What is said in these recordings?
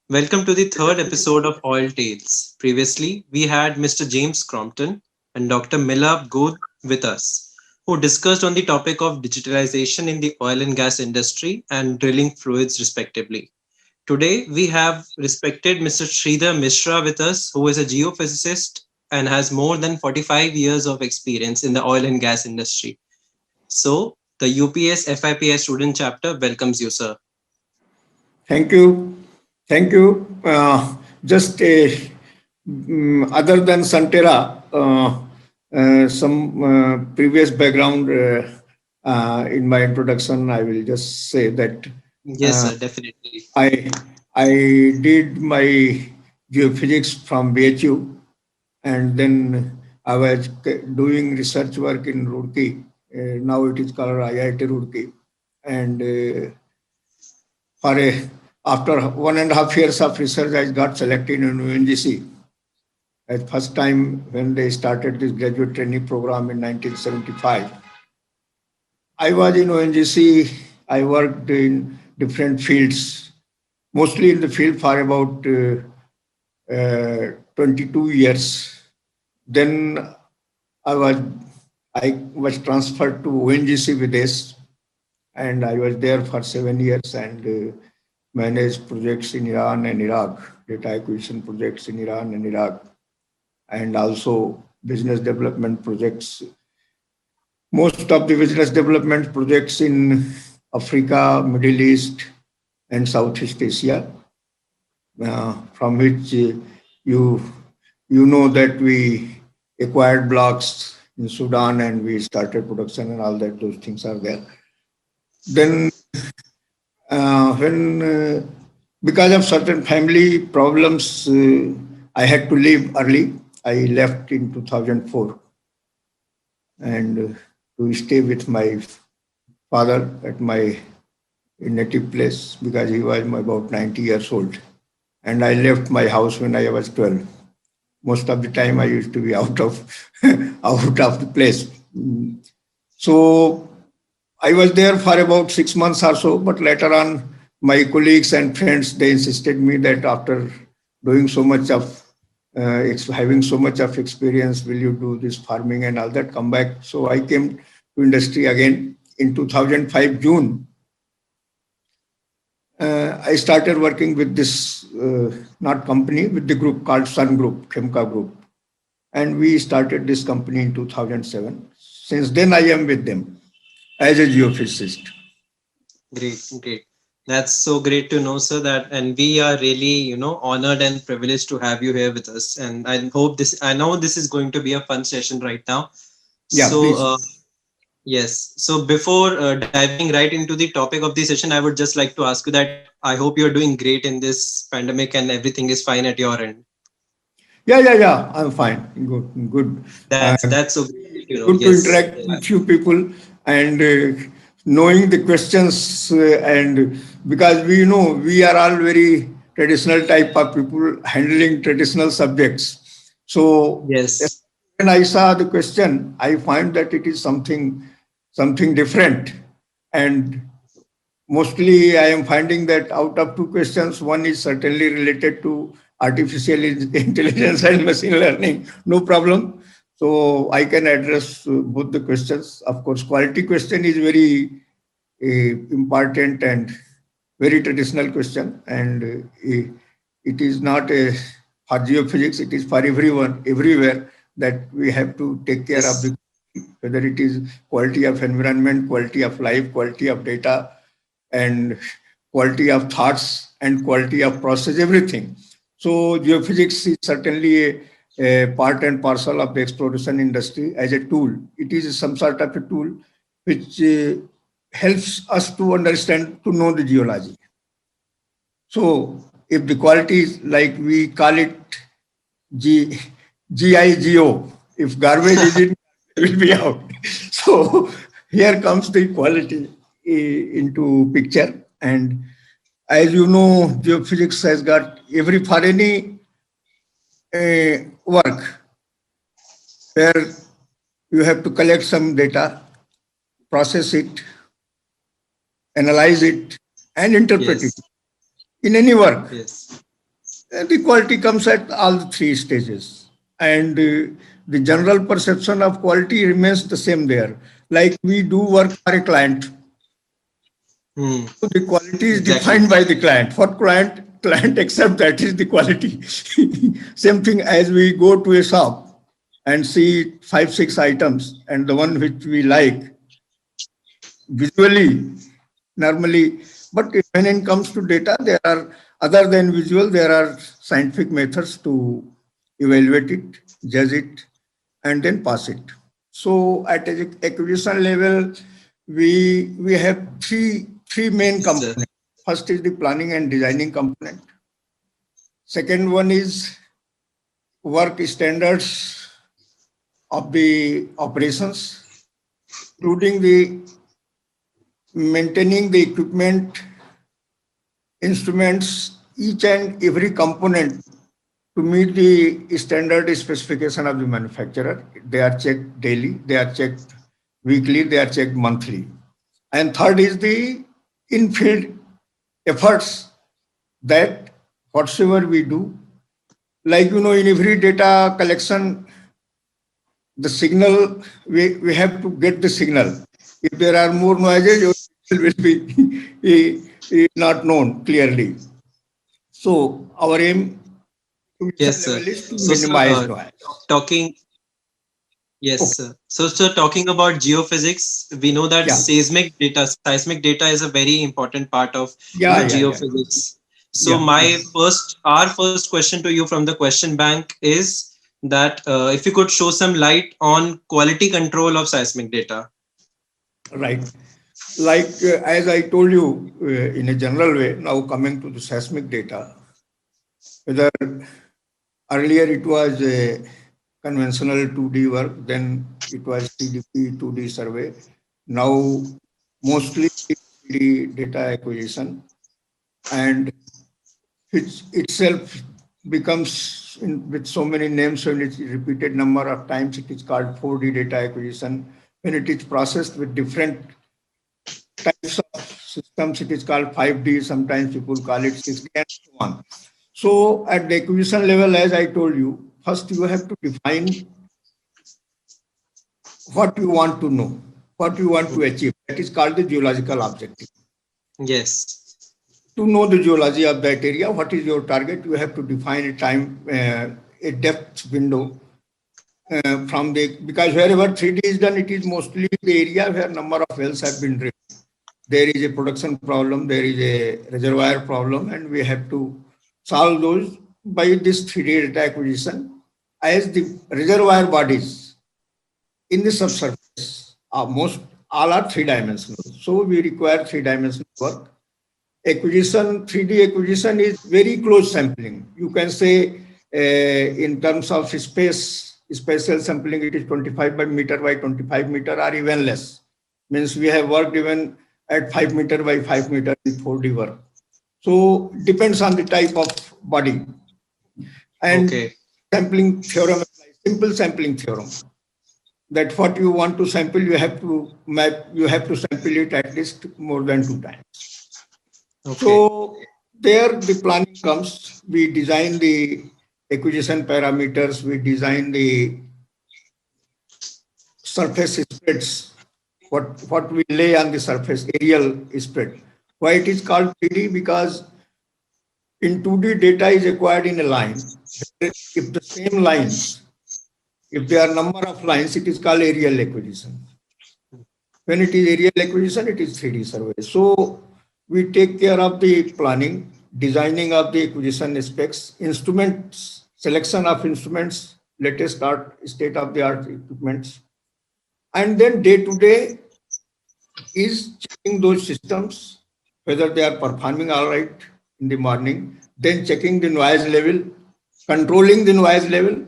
Welcome to the third episode of Oil Tales. Previously, we had Mr. James Crompton and Dr. Milab Good with us, who discussed on the topic of digitalization in the oil and gas industry and drilling fluids, respectively. Today, we have respected Mr. Sridhar Mishra with us, who is a geophysicist and has more than 45 years of experience in the oil and gas industry. So, the UPS FIPS student chapter welcomes you, sir. Thank you. Thank you. Just other than Santera, some previous background in my introduction, I will just say that Yes, uh, sir, definitely. I I did my geophysics from BHU, and then I was doing research work in Roorkee. Now it is called IIT Roorkee, and for after 1.5 years of research, I got selected in ONGC. At first time when they started this graduate training program in 1975. I was in ONGC. I worked in different fields, mostly in the field for about 22 years. Then I was I was transferred to ONGC Videsh, and I was there for 7 years and managed projects in Iran and Iraq, data acquisition projects in Iran and Iraq, and also business development projects. Most of the business development projects in Africa, Middle East, and Southeast Asia, from which you you know that we acquired blocks in Sudan and we started production and all that. Those things are there. Then when because of certain family problems, I had to leave early. I left in 2004 and to stay with my father at my native place because he was about 90 years old. And I left my house when I was 12. Most of the time I used to be out of out of the place. So I was there for about 6 months or so, but later on, my colleagues and friends they insisted me that after doing so much of having so much of experience, will you do this farming and all that? Come back. So I came to industry again in 2005 June. I started working with this not company with the group called Sun Group, Khemka Group, and we started this company in 2007. Since then, I am with them as a geophysicist. Great, great. That's so great to know, sir. That and we are really, honored and privileged to have you here with us. And I hope this. I know this is going to be a fun session right now. Yeah, So, please. yes. So before diving right into the topic of the session, I would just like to ask you that I hope you're doing great in this pandemic and everything is fine at your end. Yeah. I'm fine. Good. Uh, That's so great to know. Good to Yes. interact with few people and knowing the questions and because we know we are all very traditional type of people handling traditional subjects. So Yes. when I saw the question, I find that it is something different, and mostly I am finding that out of two questions, one is certainly related to artificial intelligence and machine learning. No problem. So I can address both the questions. Of course, quality question is very important and very traditional question, and it is not a for geophysics. It is for everyone, everywhere that we have to take care of Yes. the whether it is quality of environment, quality of life, quality of data, and quality of thoughts and quality of process, everything. So geophysics is certainly a part and parcel of the exploration industry as a tool. It is some sort of a tool which helps us to understand, to know the geology. So if the quality is like we call it G, GIGO, if garbage is in, it will be out. So here comes the quality into picture. And as you know, geophysics has got every for any work where you have to collect some data, process it, analyze it, and interpret it Yes. in any work. Yes. The quality comes at all the three stages. And the general perception of quality remains the same there. Like we do work for a client, Hmm. so the quality is Exactly. defined by the client. For client accept that is the quality. Same thing as we go to a shop and see five, six items, and the one which we like visually, normally. But when it comes to data, there are other than visual, there are scientific methods to evaluate it, judge it, and then pass it. So at acquisition level, we have three main Yes, sir. components. First is the planning and designing component. Second one is work standards of the operations, including the maintaining the equipment, instruments, each and every component to meet the standard specification of the manufacturer. They are checked daily, they are checked weekly, they are checked monthly. And third is the in-field efforts that whatsoever we do, like in every data collection, the signal, we have to get the signal. If there are more noises, your signal will be not known clearly. So our aim Yes, acquisition sir. level is to So, sir, minimize noise. talking, yes, Okay. sir. So, sir, talking about geophysics, we know that Yeah. seismic data is a very important part of Yeah. Yeah. Yeah. geophysics. So, Yeah. Yeah. our first question to you from the question bank is that if you could show some light on quality control of seismic data. Right. Like as I told you in a general way, now coming to the seismic data, whether earlier it was a conventional 2D work, then it was CDP 2D survey. Now mostly 3D data acquisition, and which itself becomes with so many names, when it's repeated number of times, it is called 4D data acquisition. When it is processed with different types of systems, it is called 5D. Sometimes people call it 6D and so on. So at the acquisition level, as I told you, first you have to define what you want to know, what you want to achieve. That is called the geological objective. Yes. To know the geology of that area, what is your target? You have to define a time, a depth window from the, because wherever 3D is done, it is mostly the area where number of wells have been drilled. There is a production problem, there is a reservoir problem, and we have to solve those by this 3D data acquisition. As the reservoir bodies in the subsurface are most all are three-dimensional. So we require three-dimensional work. Acquisition, 3D acquisition is very close sampling. You can say in terms of spatial sampling, it is 25 by meter by 25 meter or even less. Means we have worked even at 5 meter by 5 meter in 4D work. So depends on the type of body. And Okay. sampling theorem, simple sampling theorem, that what you want to sample, you have to map, you have to sample it at least more than 2 times. Okay. So there the planning comes. We design the acquisition parameters. We design the surface spreads. What we lay on the surface, aerial spread. Why it is called 3D? Because in 2D data is acquired in a line. If the same lines, if there are number of lines, it is called aerial acquisition. When it is aerial acquisition, it is 3D survey. So we take care of the planning, designing of the acquisition specs, instruments, selection of instruments, latest state-of-the-art equipments, and then day to day is checking those systems, whether they are performing all right in the morning, then checking the noise level, controlling the noise level,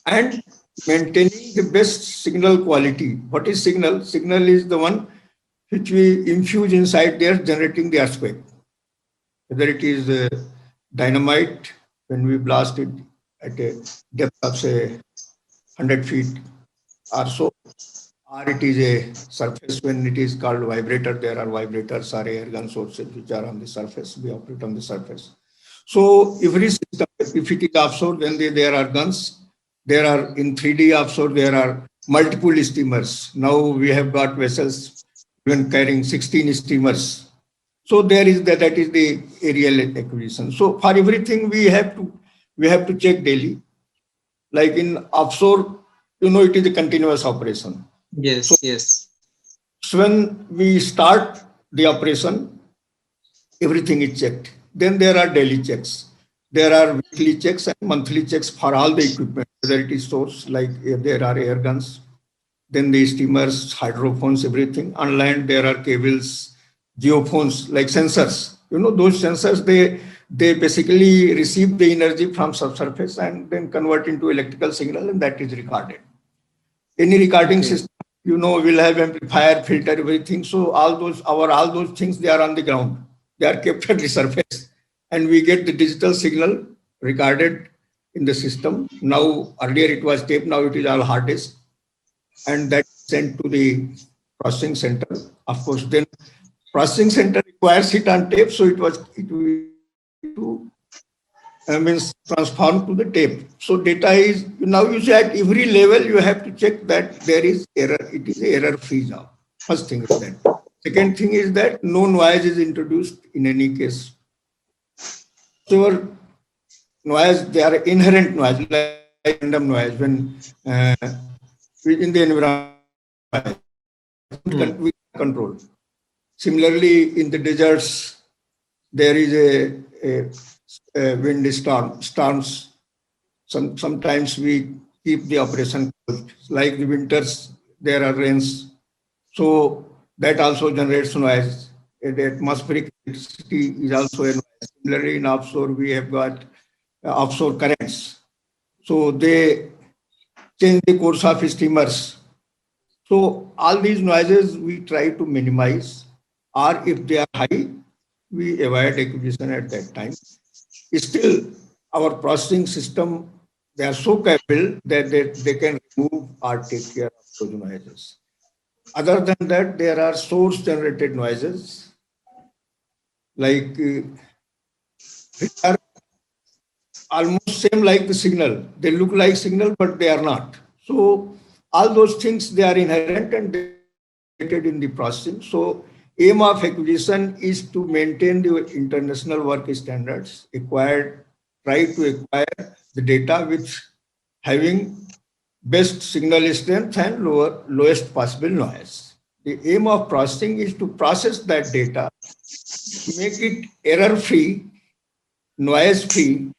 and maintaining the best signal quality. What is signal? Signal is the one which we infuse inside there, generating the earthquake. Whether it is dynamite, when we blast it at a depth of say 100 feet or so, or it is a surface when it is called vibrator. There are vibrators or air gun sources which are on the surface. We operate on the surface. So every system, if it is offshore, then there are guns. There are in 3D offshore, there are multiple steamers. Now we have got vessels even carrying 16 steamers. So there is that is the aerial acquisition. So for everything we have to check daily. Like in offshore, it is a continuous operation. So, Yes, yes. so when we start the operation, everything is checked. Then there are daily checks. There are weekly checks and monthly checks for all the equipment, whether it is source, like there are air guns, then the steamers, hydrophones, everything. On land, there are cables, geophones, like sensors. Those sensors, they basically receive the energy from subsurface and then convert into electrical signal, and that is recorded. Any recording Okay. system, will have amplifier, filter, everything. So all those things, they are on the ground. They are kept at the surface, and we get the digital signal recorded in the system. Now earlier it was tape, now it is all hard disk, and that is sent to the processing center. Of course, then processing center requires it on tape, so it to means transformed to the tape. So data is now you say at every level you have to check that there is error. It is error free job. First thing is that. Second thing is that no noise is introduced in any case. So noise, they are inherent noise, like random noise when in the environment Hmm. we control. Similarly, in the deserts, there is a wind storms. Sometimes we keep the operation closed. Like the winters, there are rains. So that also generates noise. The atmospheric electricity is also a noise. Similarly, in offshore, we have got offshore currents. So they change the course of steamers. So all these noises we try to minimize, or if they are high, we avoid acquisition at that time. Still, our processing system, they are so capable that they can remove or take care of those noises. Other than that, there are source generated noises like which are almost same like the signal. They look like signal, but they are not. So all those things, they are inherent and they are generated in the processing. So aim of acquisition is to maintain the international work standards, try to acquire the data which having best signal strength and lowest possible noise. The aim of processing is to process that data, make it error free, noise free,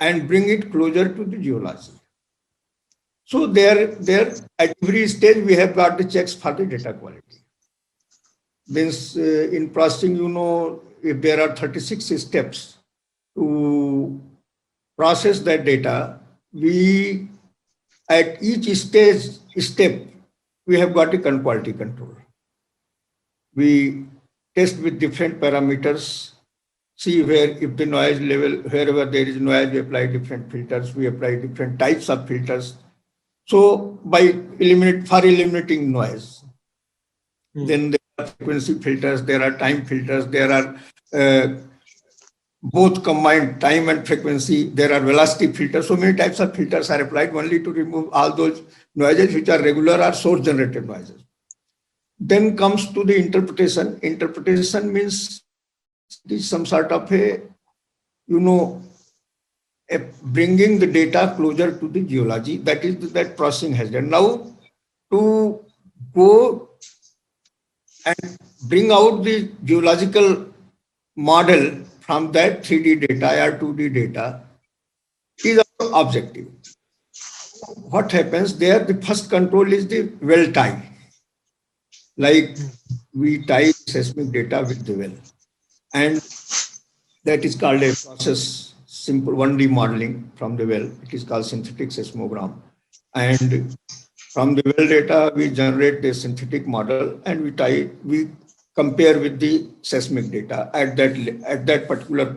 and bring it closer to the geology. So there at every stage we have got the checks for the data quality. Means in processing, if there are 36 steps to process that data, we at each step we have got a quality control. We test with different parameters, see where if the noise level, wherever there is noise, we apply different filters, we apply different types of filters. So by eliminating noise, Hmm. then there are frequency filters, there are time filters, there are both combined time and frequency, there are velocity filters. So many types of filters are applied only to remove all those noises which are regular or source generated noises. Then comes to the interpretation. Interpretation means it is some sort of you know, bringing the data closer to the geology. That is that processing has done. Now, to go and bring out the geological model from that 3D data or 2D data is our objective. What happens there? The first control is the well tie. Like we tie seismic data with the well. And that is called a process, simple 1D modeling from the well. It is called synthetic seismogram. And from the well data, we generate the synthetic model and we compare with the seismic data at that particular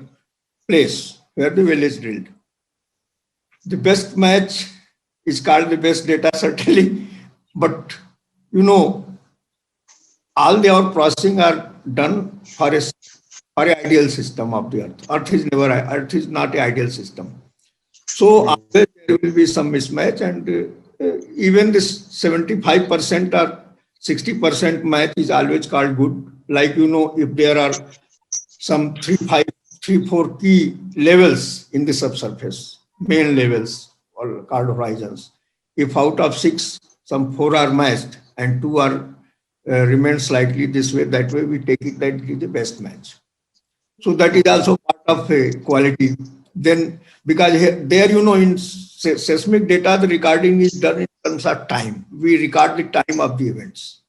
place where the well is drilled. The best match is called the best data, certainly, but you know, all the our processing are done for a or an ideal system of the Earth. Earth is not an ideal system. So Hmm. always there will be some mismatch, and even this 75% or 60% match is always called good. Like, if there are some 4 key levels in the subsurface, main levels or called horizons. If out of 6, some 4 are matched and 2 are remain slightly this way, that way we take it that it is the best match. So that is Okay. also part of quality. Then, because there, in seismic data, the recording is done in terms of time. We record the time of the events.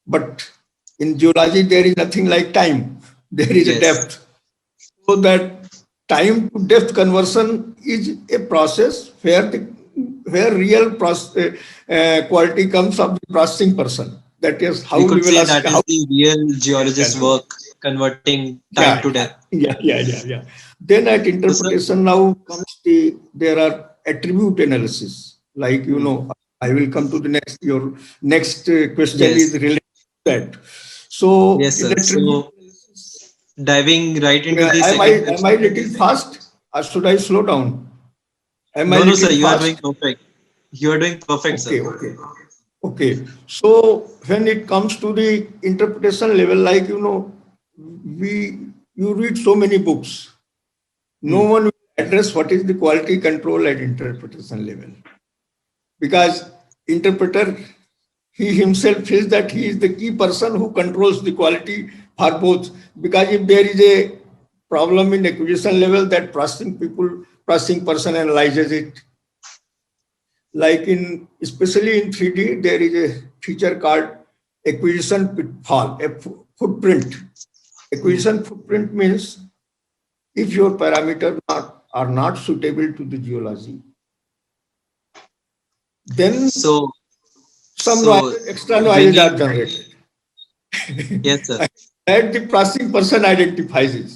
But in geology, there is nothing like time. There is a Yes. depth. So that time to depth conversion is a process where real quality comes of the processing person. That is how We could we will say ask that how. is the real geologist's work, converting time Yeah, to death. yeah. Then at So, sir, interpretation now comes there are attribute analysis. Like, hmm, I will come to the your next question is yes, related to that. So yes, in sir. attribute So, diving right into analysis, the second am I question. little fast or should I slow down? Am I No, no, sir, little you are doing fast? perfect. You are doing perfect, sir. Okay. So when it comes to the interpretation level, like, you read so many books, no Hmm. one will address what is the quality control at interpretation level, because interpreter, he himself feels that he is the key person who controls the quality for both. Because if there is a problem in acquisition level, that processing person analyzes it. Like in, especially in 3D, there is a feature called acquisition pitfall, a footprint. Hmm. Acquisition footprint means if your parameters are not suitable to the geology, then So, some so noises, extra noises are bringing, generated. yes, sir. That the processing person identifies it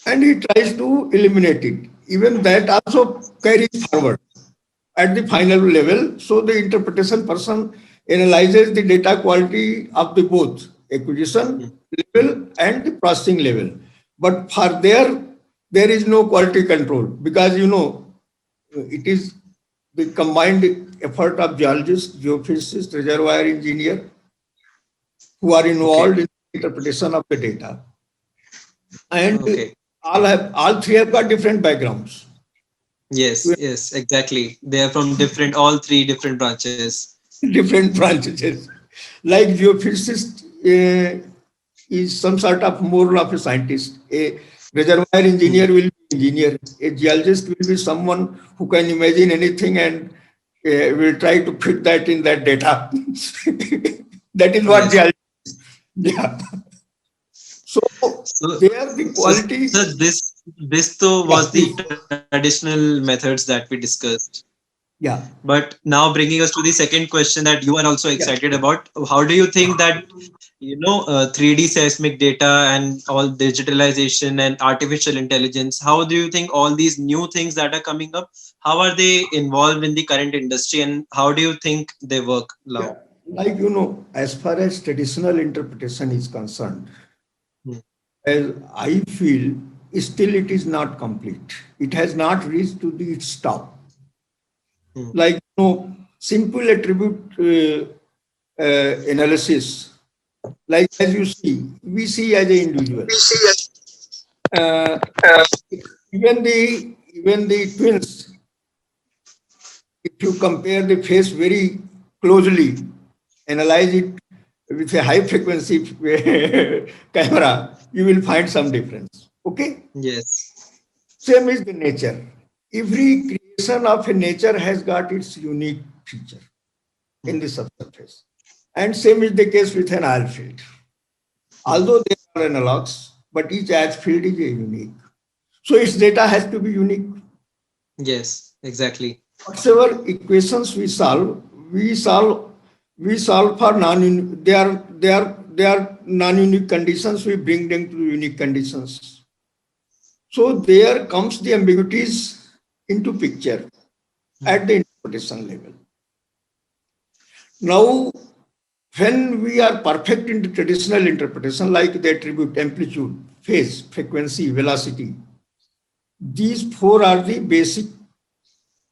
and he tries to eliminate it. Even that also carries forward at the final level. So the interpretation person analyzes the data quality of the both Hmm. acquisition level and the processing level. But for there is no quality control, because it is the combined effort of geologists, geophysicists, reservoir engineer who are Okay, involved in interpretation of the data. And okay. all three have got different backgrounds. Yes, yes, exactly. They are from different, all three different branches. Different branches. Like geophysicist is some sort of more of a scientist. A reservoir Hmm. engineer will be engineer. A geologist will be someone who can imagine anything and will try to fit that in that data. That is what Yes. geology. Yeah. So So, there the so quality. sir, this though Yeah, was the please. traditional methods that we discussed. Yeah. But now bringing us to the second question that you are also Yeah. excited about, how do you think that 3D seismic data and all digitalization and artificial intelligence, how do you think all these new things that are coming up, how are they involved in the current industry and how do you think they work Yeah. now? Like, as far as traditional interpretation is concerned, Hmm. as I feel, still it is not complete. It has not reached to the its top. Hmm. Like, simple attribute analysis. Like, as you see, we see as an individual. Uh, even the twins, if you compare the face very closely, analyze it with a high frequency camera, you will find some difference. Okay? Yes. Same is the nature. Every creation of a nature has got its unique feature Hmm. in the subsurface. And same is the case with an oil field. Hmm. Although they are analogs, but each oil field is a unique. So its data has to be unique. Yes, exactly. Whatever equations we solve for they are non-unique conditions. We bring them to unique conditions. So there comes the ambiguities into picture Hmm. at the interpretation level. Now, when we are perfect in the traditional interpretation, like the attribute amplitude, phase, frequency, velocity, these four are the basic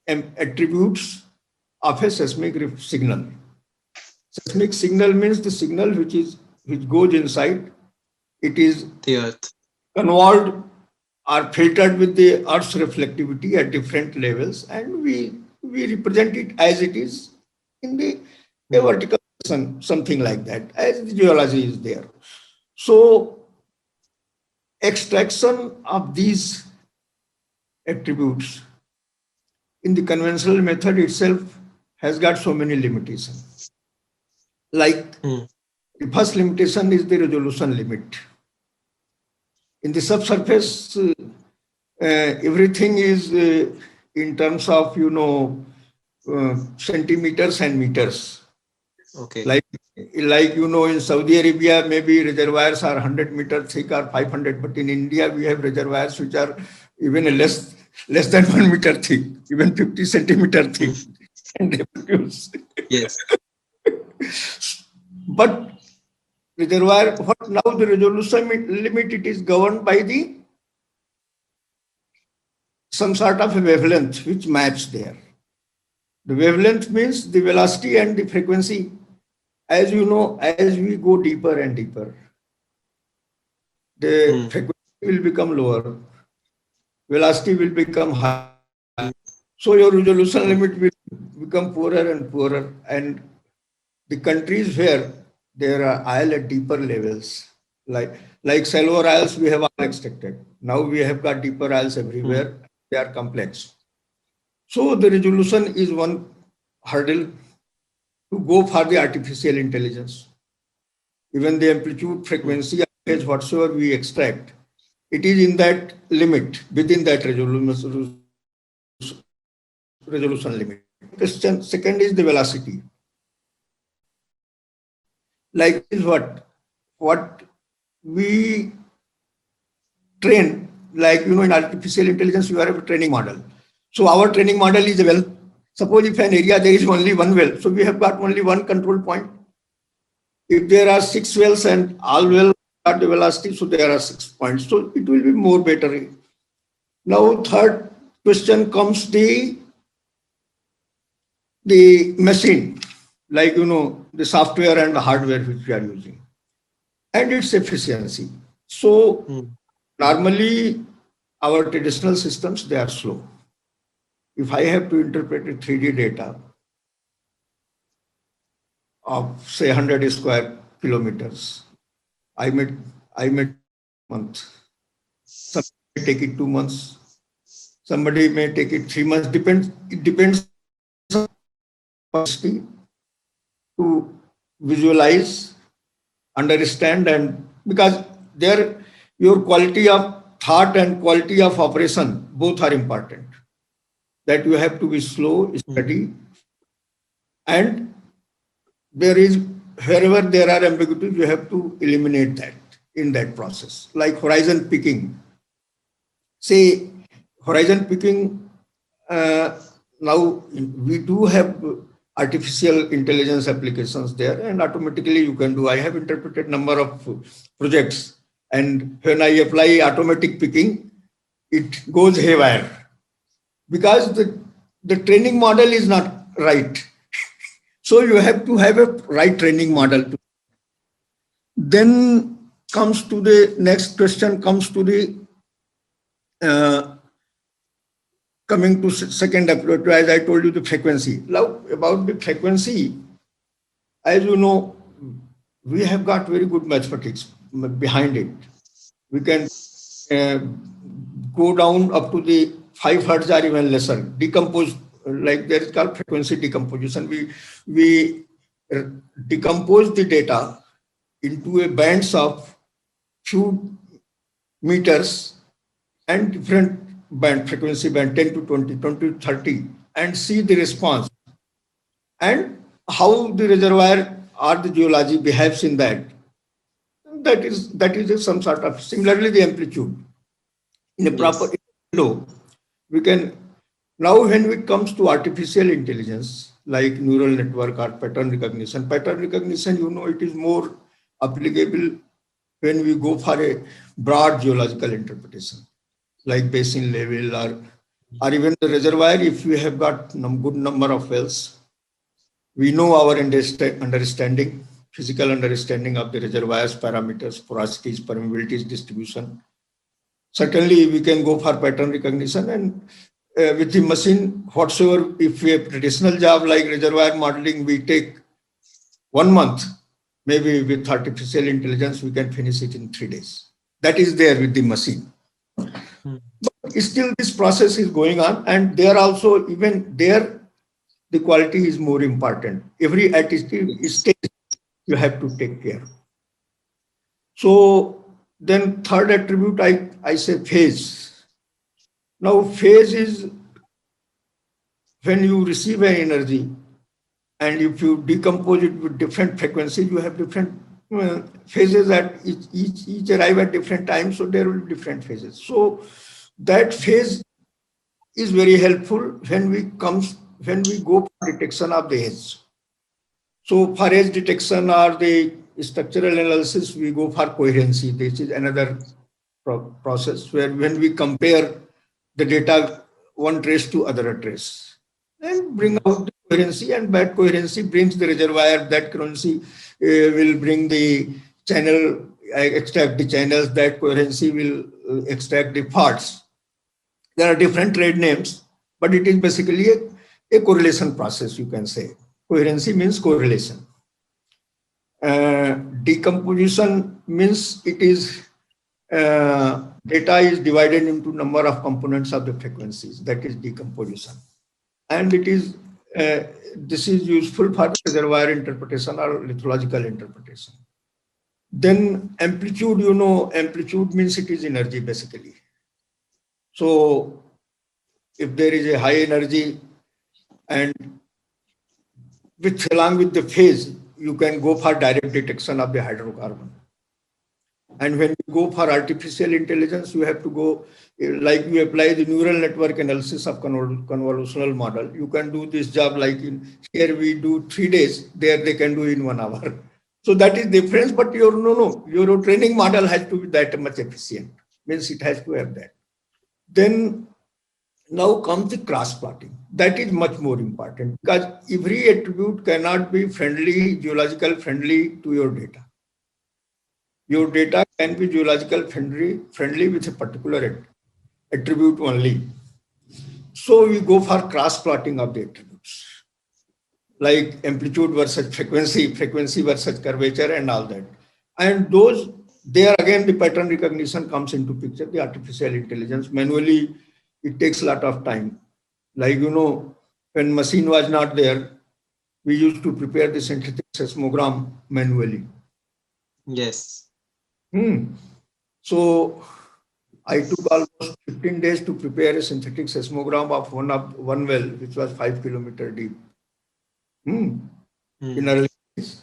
attributes of a seismic signal. Seismic signal means the signal which goes inside. It is The Earth. convolved or filtered with the Earth's reflectivity at different levels, and we represent it as it is in the a vertical sun, something like that, as the geology is there. So extraction of these attributes in the conventional method itself has got so many limitations. Like Hmm. the first limitation is the resolution limit. In the subsurface, everything is in terms of centimeters and meters. Okay. Like in Saudi Arabia, maybe reservoirs are 100 meters thick or 500, but in India we have reservoirs which are even less than 1 meter thick, even 50 centimeter thick, and they produce. Yes. But reservoir, what now the resolution limit, it is governed by the some sort of a wavelength which maps there. The wavelength means the velocity and the frequency. As you know, as we go deeper and deeper, the frequency will become lower, velocity will become higher. So your resolution limit will become poorer and poorer. And the countries where there are oil at deeper levels, like shallower oils, we have all extracted. Now we have got deeper oils everywhere. They are complex. So the resolution is one hurdle to go for the artificial intelligence. Even the amplitude, frequency, phase, whatsoever we extract, it is in that limit, within that resolution limit. Question second is the velocity. Like is what we train, like in artificial intelligence, you have a training model. So our training model is a well. Suppose if an area there is only one well, so we have got only one control point. If there are 6 wells and all wells are the velocity, so there are 6 points. So it will be more better. Now third question comes the machine, like the software and the hardware which we are using, and its efficiency. So normally our traditional systems, they are slow. If I have to interpret a 3D data of say 100 square kilometers, I may month. Somebody may take it 2 months. Somebody may take it 3 months. It depends on capacity to visualize, understand, and because your quality of thought and quality of operation both are important. That you have to be slow, steady, and there is wherever there are ambiguities, you have to eliminate that in that process. Like horizon picking. Say horizon picking. Now we do have artificial intelligence applications there, and automatically you can do. I have interpreted number of projects, and when I apply automatic picking, it goes haywire because the training model is not right. So you have to have a right training model. Then comes to the next question, comes to the coming to second approach, as I told you, the frequency. Now about the frequency, as you know, we have got very good mathematics behind it. We can go down up to the 5 hertz or even lesser, decompose, like there is called frequency decomposition. We decompose the data into a bands of few meters and different band, frequency band 10 to 20, 20 to 30, and see the response and how the reservoir or the geology behaves in that. That is some sort of, similarly the amplitude. In a proper window, we can, now when it comes to artificial intelligence, like neural network or pattern recognition. Pattern recognition, it is more applicable when we go for a broad geological interpretation, like basin level or even the reservoir. If we have got good number of wells, we know our understanding, physical understanding of the reservoirs, parameters, porosities, permeabilities, distribution. Certainly, we can go for pattern recognition, and with the machine, whatsoever, if we have traditional job like reservoir modeling, we take 1 month. Maybe with artificial intelligence, we can finish it in 3 days. That is there with the machine. But still, this process is going on, and there also, even there, the quality is more important. Every attitude stage you have to take care. So then third attribute, I say phase. Now phase is when you receive an energy, and if you decompose it with different frequencies, you have different phases at each arrive at different times, so there will be different phases. So that phase is very helpful when we go for detection of the edge. So for edge detection or the structural analysis, we go for coherency. This is another process where when we compare the data one trace to other trace and bring out the coherency, and that coherency brings the reservoir. That coherency will bring the channel, extract the channels. That coherency will extract the parts. There are different trade names, but it is basically a correlation process, you can say. Coherency means correlation. Decomposition means it is data is divided into number of components of the frequencies. That is decomposition, and it is this is useful for reservoir interpretation or lithological interpretation. Then amplitude, amplitude means it is energy basically. So if there is a high energy, and along with the phase, you can go for direct detection of the hydrocarbon. And when you go for artificial intelligence, you have to go, like you apply the neural network analysis of convolutional model. You can do this job like here we do 3 days, there they can do in 1 hour. So that is difference, but your training model has to be that much efficient, means it has to have that. Then now comes the cross plotting. That is much more important, because every attribute cannot be friendly, geological friendly to your data. Your data can be geological friendly with a particular attribute only. So we go for cross plotting of the attributes, like amplitude versus frequency, frequency versus curvature, and all that. And those, there again, the pattern recognition comes into picture, the artificial intelligence. Manually, it takes a lot of time. Like, when machine was not there, we used to prepare the synthetic seismogram manually. Yes. So I took almost 15 days to prepare a synthetic seismogram of one well, which was 5 kilometers deep. In early days.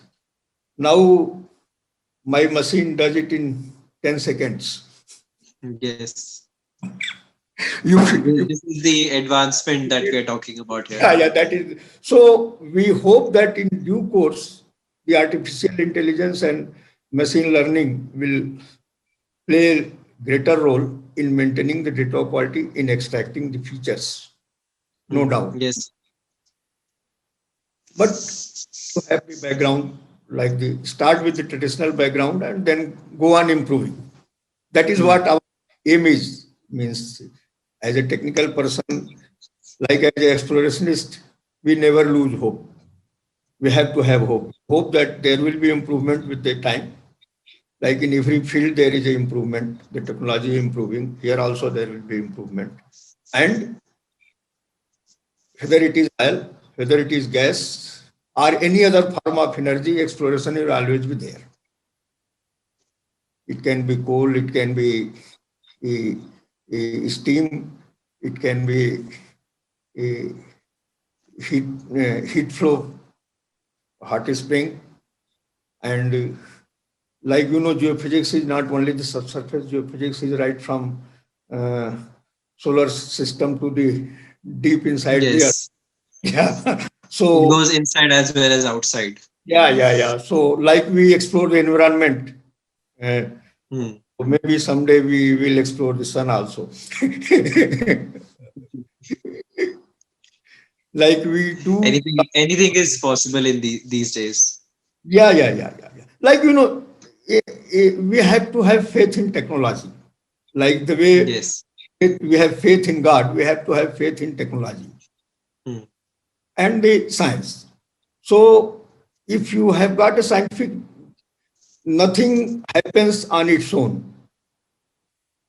Now my machine does it in 10 seconds. Yes. This is the advancement that we are talking about here. Yeah, that is. So we hope that in due course, the artificial intelligence and machine learning will play a greater role in maintaining the data quality, in extracting the features, no doubt. Yes. But to have the background, like start with the traditional background and then go on improving. That is what our aim is. Means as a technical person, like as an explorationist, we never lose hope. We have to have hope. Hope that there will be improvement with the time. Like in every field, there is an improvement. The technology is improving. Here also there will be improvement. And whether it is oil, whether it is gas, or any other form of energy, exploration will always be there. It can be coal, it can be steam, it can be heat flow, hot spring, and like geophysics is not only the subsurface. Geophysics is right from solar system to the deep inside the earth. Yeah, So goes inside as well as outside. yeah. So like we explore the environment, uh, Hmm. maybe someday we will explore the sun also. Like we do. Anything is possible in these days. Yeah. Like, we have to have faith in technology. Like the way Yes. we have faith in God, we have to have faith in technology Hmm. and the science. So if you have got a scientific, nothing happens on its own.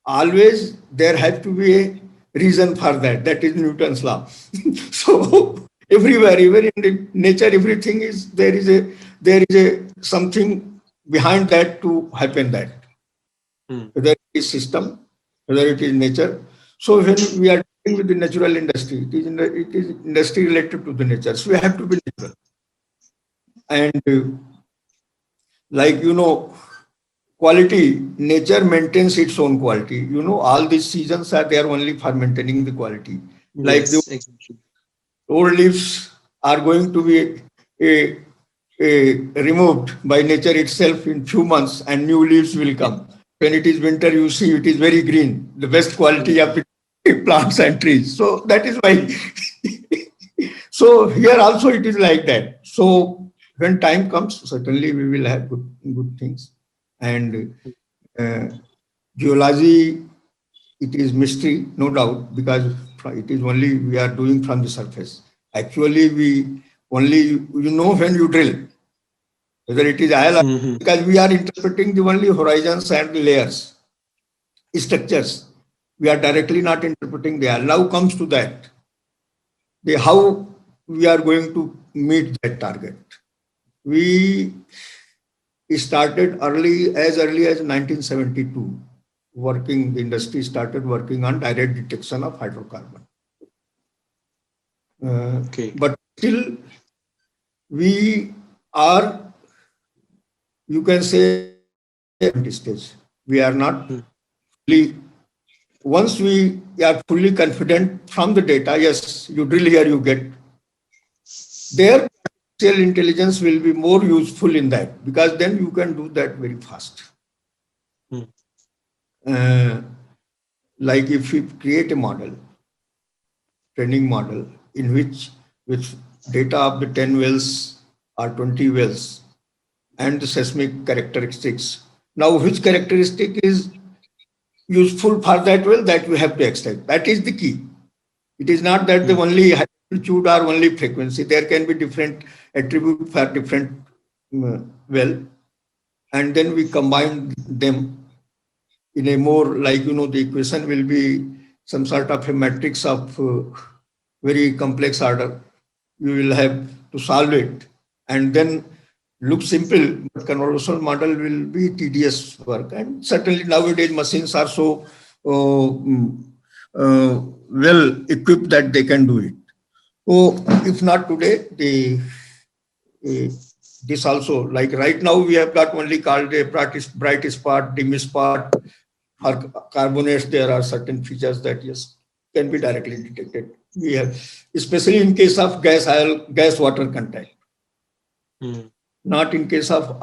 Always there has to be a reason for that. That is Newton's law. So everywhere, even in the nature, everything is there is a something behind that to happen that. Hmm. Whether it is system, whether it is nature. So when we are dealing with the natural industry, it is industry related to the nature. So we have to be natural. And like quality, nature maintains its own quality. All these seasons are there only for maintaining the quality. Like the Yes, exactly. old leaves are going to be a, removed by nature itself in few months, and new leaves will come. When it is winter, you see it is very green, the best quality Hmm. of it, plants and trees. So that is why. So here also it is like that. So when time comes, certainly we will have good things. And uh, geology, it is mystery, no doubt, because it is only we are doing from the surface. Actually, we only when you drill, whether it is IL, Hmm. because we are interpreting the only horizons and layers, structures. We are directly not interpreting the IL. Now comes to that, the how we are going to meet that target. We started early as 1972. The industry started working on direct detection of hydrocarbon. Okay. But still, we are, you can say, stage. We are not Hmm. fully, once we are fully confident from the data, yes, you drill here, you get. Their artificial intelligence will be more useful in that, because then you can do that very fast. Hmm. Uh, like if we create a model, training model, in which with data of the 10 wells or 20 wells and the seismic characteristics. Now, which characteristic is useful for that well, that we have to extract. That is the key. It is not that the Hmm. only amplitude or only frequency. There can be different attribute for different well, and then we combine them in a more, like the equation will be some sort of a matrix of very complex order. You will have to solve it, and then look simple, but convolutional model will be tedious work. And certainly nowadays machines are so well equipped that they can do it. So if not today, uh, this also, like right now we have got only called a bright spot, dim spot. For carbonates, there are certain features that yes can be directly detected. We have, especially in case of gas water contact, Hmm. not in case of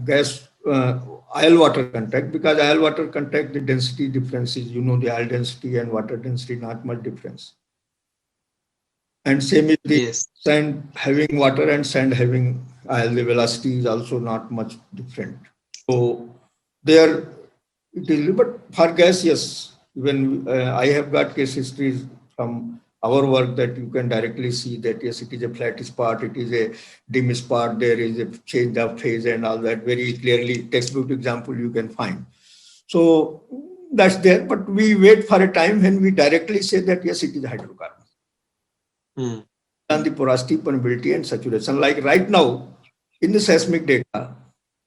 gas oil water contact, because oil water contact, the density difference is, the oil density and water density, not much difference. And same is the Yes. sand having water and sand having oil, the velocity is also not much different. So there it is, but for gas, yes. When I have got case histories from our work, that you can directly see that yes, it is a flat spot, it is a dim spot, there is a change of phase and all that very clearly. Textbook example you can find. So that's there, but we wait for a time when we directly say that yes, it is hydrocarbon Hmm. and the porosity, permeability, and saturation. Like right now, in the seismic data,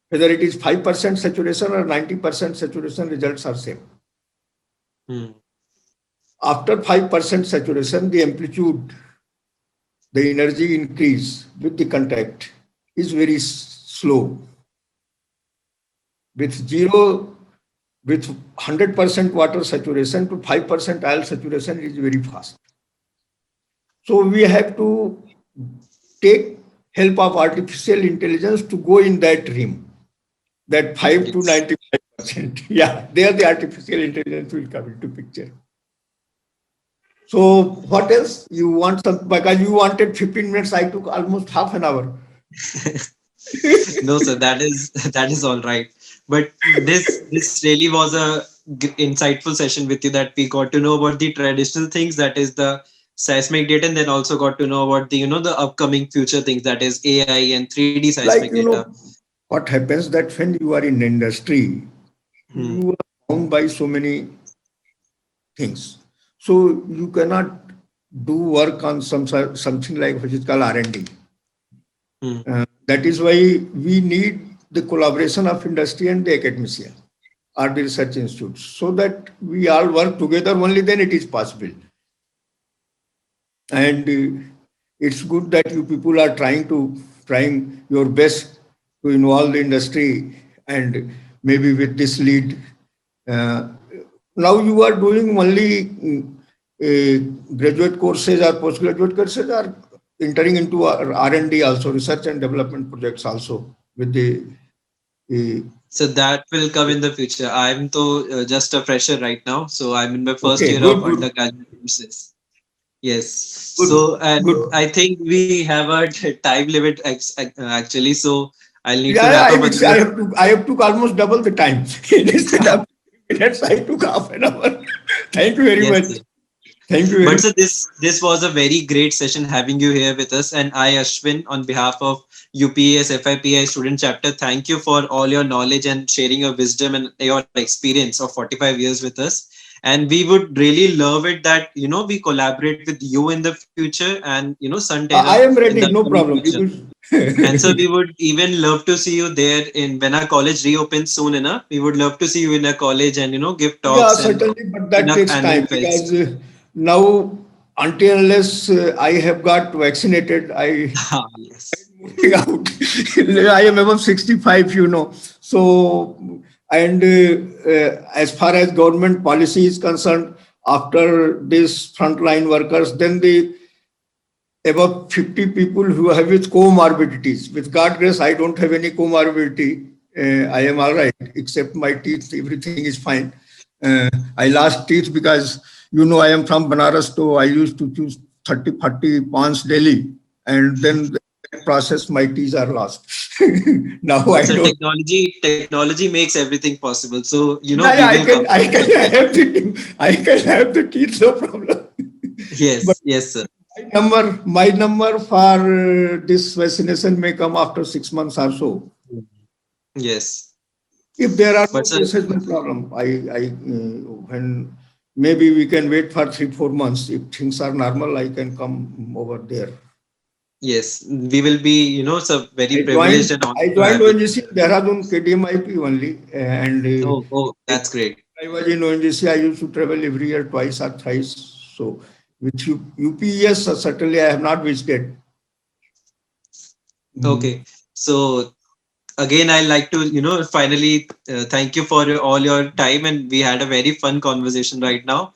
whether it is 5% saturation or 90% saturation, results are same. Hmm. After 5% saturation, the amplitude, the energy increase with the contact is very slow. With zero, with 100% water saturation to 5% oil saturation is very fast. So we have to take help of artificial intelligence to go in that realm, that 5 to Yes. 95%. Yeah, there the artificial intelligence will come into picture. So what else you want? Some, because you wanted 15 minutes, I took almost half an hour. No, sir, that is that is all right. But this really was a insightful session with you, that we got to know about the traditional things, that is the seismic data, and then also got to know about the the upcoming future things, that is AI and 3D seismic Like, data. what happens that when you are in industry, Hmm. you are bound by so many things. So you cannot do work on something like which is called R&D. Hmm. That is why we need the collaboration of industry and the academia or the research institutes, so that we all work together. Only then it is possible. And it's good that you people are trying your best to involve the industry, and maybe with this lead. Uh, Now you are doing only graduate courses or postgraduate courses, or entering into R&D also, research and development projects also with the So that will come in the future. I'm though just a fresher right now, so I'm in my first okay, year of good, undergraduate courses. Yes. good, So, and good. I think we have a time limit actually. So I'll need to Yeah, wrap I up. will say Otherwise, I have took almost double the time. Instead of minutes, I took half an hour. Thank you very yes, much. sir. Thank you very But much. so this was a very great session having you here with us. And I, Ashwin, on behalf of UPS FIPI student chapter, thank you for all your knowledge and sharing your wisdom and your experience of 45 years with us. And we would really love it that we collaborate with you in the future, and Sun Terra I am in the ready, no upcoming problem. future. And so we would even love to see you there in when our college reopens soon enough. We would love to see you in a college and give Yeah, talks and certainly, but in that a takes annual time fest. because now, until unless I have got vaccinated, I Ah, yes. moving out. I am above 65, So, and as far as government policy is concerned, after these frontline workers, then the about 50 people who have with comorbidities. With God grace, I don't have any comorbidity. I am all right, except my teeth, everything is fine. I lost teeth because, I am from Banaras, so I used to choose 30, 40 pounds daily. And then that process, my teeth are lost. Now I But so don't. technology makes everything possible. So Yeah, we yeah, will come. I can have the teeth, no problem. But Yes, yes, sir. my number for this vaccination may come after 6 months or so. Yes. If there are But no sir, cases, no problem. When maybe we can wait for 3, 4 months. If things are normal, I can come over there. yes, we will be, so very I privileged joined. and honored I to joined have you. ONGC in Dehradun KDMIP only, and Oh, that's great. I was in ONGC. I used to travel every year, twice or thrice. So with UPES, certainly I have not visited. Okay. Mm. So again, I like to, finally thank you for all your time, and we had a very fun conversation right now.